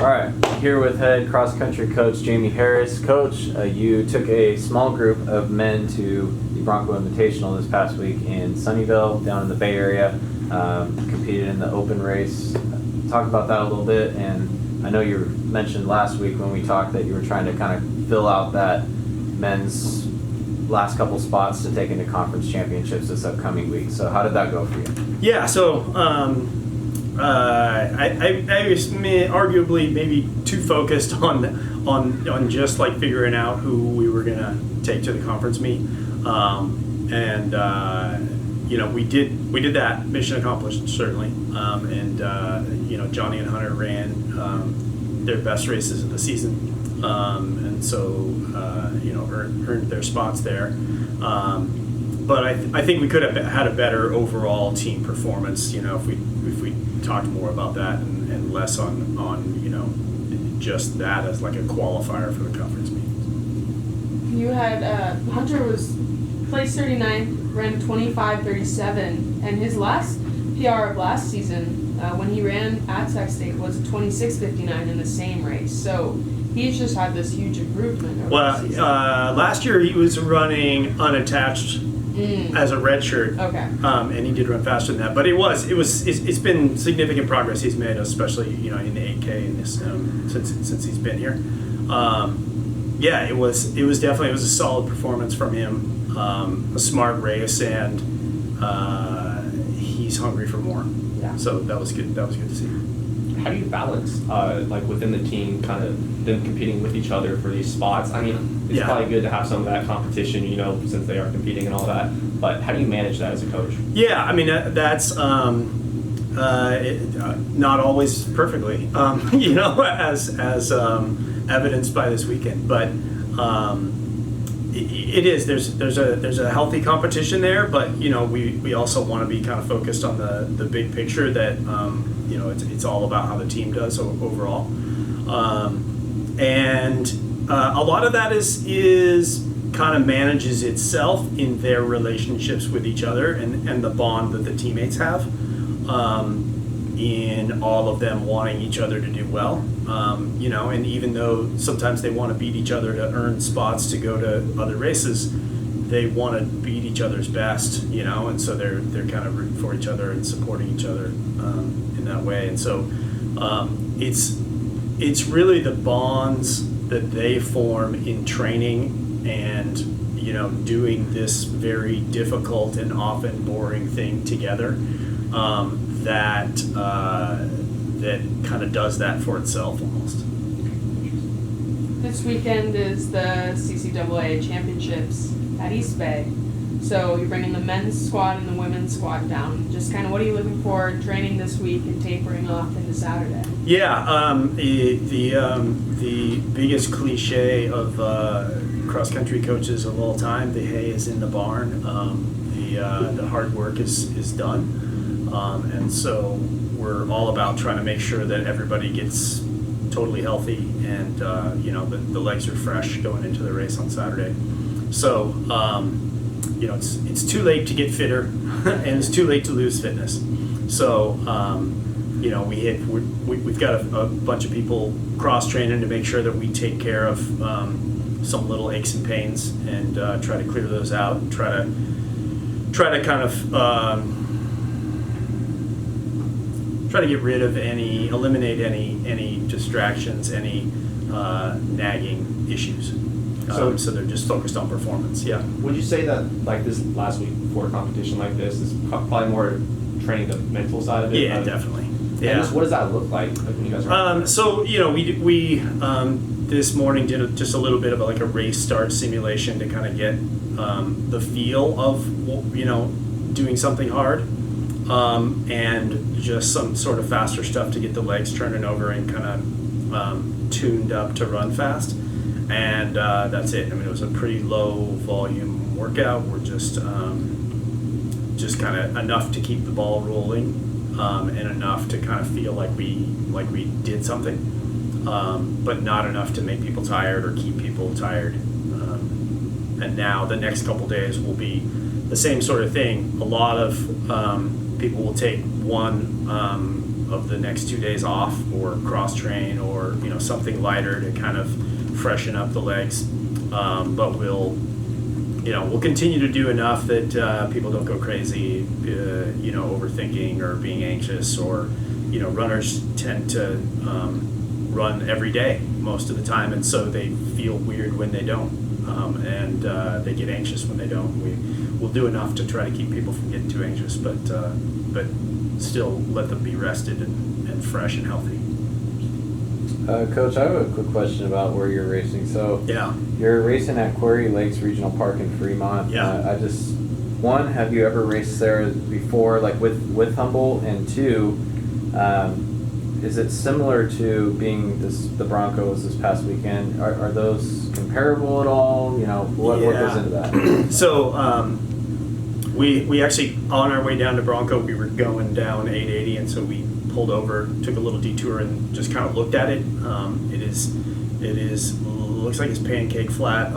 All right, here with head cross-country coach Jamey Harris. Coach, you took a small group of men to the Bronco Invitational this past week in Sunnyvale, down in the Bay Area. Competed in the open race. Talk about that a little bit. And I know you mentioned last week when we talked that you were trying to kind of fill out that men's last couple spots to take into conference championships this upcoming week. So how did that go for you? Yeah, so I was arguably maybe too focused on just like figuring out who we were gonna take to the conference meet, we did that. Mission accomplished, certainly. Johnny and Hunter ran their best races of the season, and so earned their spots there. But I think we could have had a better overall team performance, if we talked more about that and less on just that as like a qualifier for the conference meetings. You had Hunter was placed 39th, ran 25:37, and his last PR of last season when he ran at Sac State was 26:59 in the same race. So he's just had this huge improvement over the season. Last year he was running unattached as a red shirt. Okay. And he did run faster than that, but it's been significant progress he's made, especially in the 8K in this since he's been here. It was definitely a solid performance from him. A smart race, and he's hungry for more. Yeah. So that was good. That was good to see. How do you balance, within the team, kind of them competing with each other for these spots? I mean, it's probably good to have some of that competition, since they are competing and all that. But how do you manage that as a coach? Yeah, I mean that's not always perfectly, as evidenced by this weekend. But it is. There's a healthy competition there, but we also want to be kind of focused on the big picture that it's all about how the team does overall, and a lot of that is kind of manages itself in their relationships with each other and the bond that the teammates have, in all of them wanting each other to do well, and even though sometimes they want to beat each other to earn spots to go to other races, they want to beat each other's best, and so they're kind of rooting for each other and supporting each other in that way. And so it's really the bonds that they form in training and doing this very difficult and often boring thing together, that kind of does that for itself almost. This weekend is the CCAA Championships at East Bay. So you're bringing the men's squad and the women's squad down. Just kind of what are you looking for training this week and tapering off into Saturday? Yeah, the biggest cliche of cross-country coaches of all time, the hay is in the barn. The hard work is done. And so we're all about trying to make sure that everybody gets totally healthy and the legs are fresh going into the race on Saturday. So it's too late to get fitter and it's too late to lose fitness. So we've got a bunch of people cross training to make sure that we take care of some little aches and pains and try to clear those out and try to kind of try to get rid of eliminate any distractions, any nagging issues. So they're just focused on performance. Yeah. Would you say that like this last week before a competition like this is probably more training the mental side of it? Yeah, definitely. Yeah. And just what does that look like when you guys are? So we this morning did just a little bit of a race start simulation to kind of get the feel of doing something hard, and just some sort of faster stuff to get the legs turning over and kind of tuned up to run fast. And that's it. I mean, it was a pretty low volume workout. We're just kind of enough to keep the ball rolling, and enough to kind of feel like we did something, but not enough to make people tired or keep people tired. And now the next couple days will be the same sort of thing. A lot of people will take one of the next 2 days off, or cross train, or something lighter to kind of freshen up the legs. But we'll continue to do enough that people don't go crazy, overthinking or being anxious, or runners tend to run every day most of the time, and so they feel weird when they don't, and they get anxious when they don't. We'll do enough to try to keep people from getting too anxious, but still let them be rested and fresh and healthy. Coach, I have a quick question about where you're racing. So Yeah. you're racing at Quarry Lakes Regional Park in Fremont. Yeah. Have you ever raced there before, like with Humboldt? And two, is it similar to being the Broncos this past weekend? Are those comparable at all? What goes into that? So we actually, on our way down to Bronco, we were going down 880, and so we pulled over, took a little detour, and just kind of looked at it. Looks like it's pancake flat.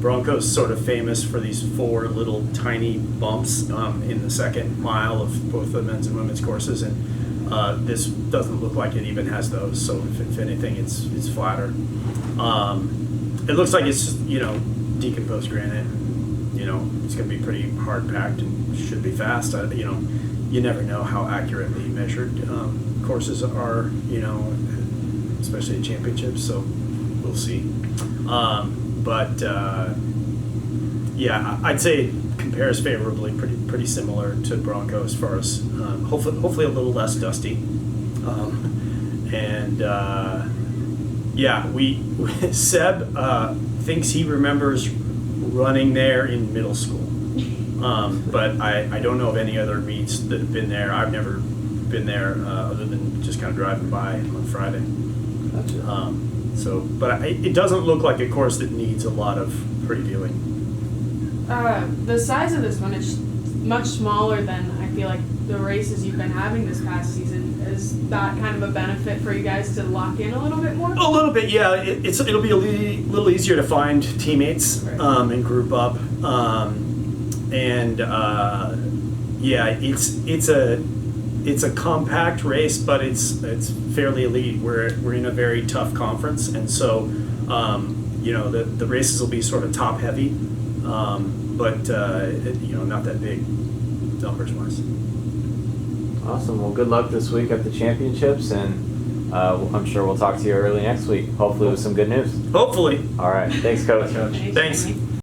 Bronco's sort of famous for these 4 little tiny bumps in the second mile of both the men's and women's courses, and this doesn't look like it even has those. So if anything, it's flatter. It looks like it's decomposed granite. It's going to be pretty hard packed and should be fast. You never know how accurately measured courses are. Especially at championships. So we'll see. Yeah, I'd say it compares favorably, pretty similar to Bronco as far as hopefully a little less dusty, Seb thinks he remembers running there in middle school, but I don't know of any other meets that have been there. I've never been there other than just kind of driving by on Friday. Gotcha. It doesn't look like a course that needs a lot of previewing. The size of this one is much smaller than I feel like the races you've been having this past season. Is that kind of a benefit for you guys to lock in a little bit more? A little bit, yeah. It'll be a little easier to find teammates and group up. It's a compact race, but it's fairly elite. We're in a very tough conference, and so the races will be sort of top heavy, but not that big numbers wise. Awesome. Well, good luck this week at the championships, and I'm sure we'll talk to you early next week, hopefully with some good news. Hopefully. All right. Thanks, Coach. Thanks, Thanks. Jamey.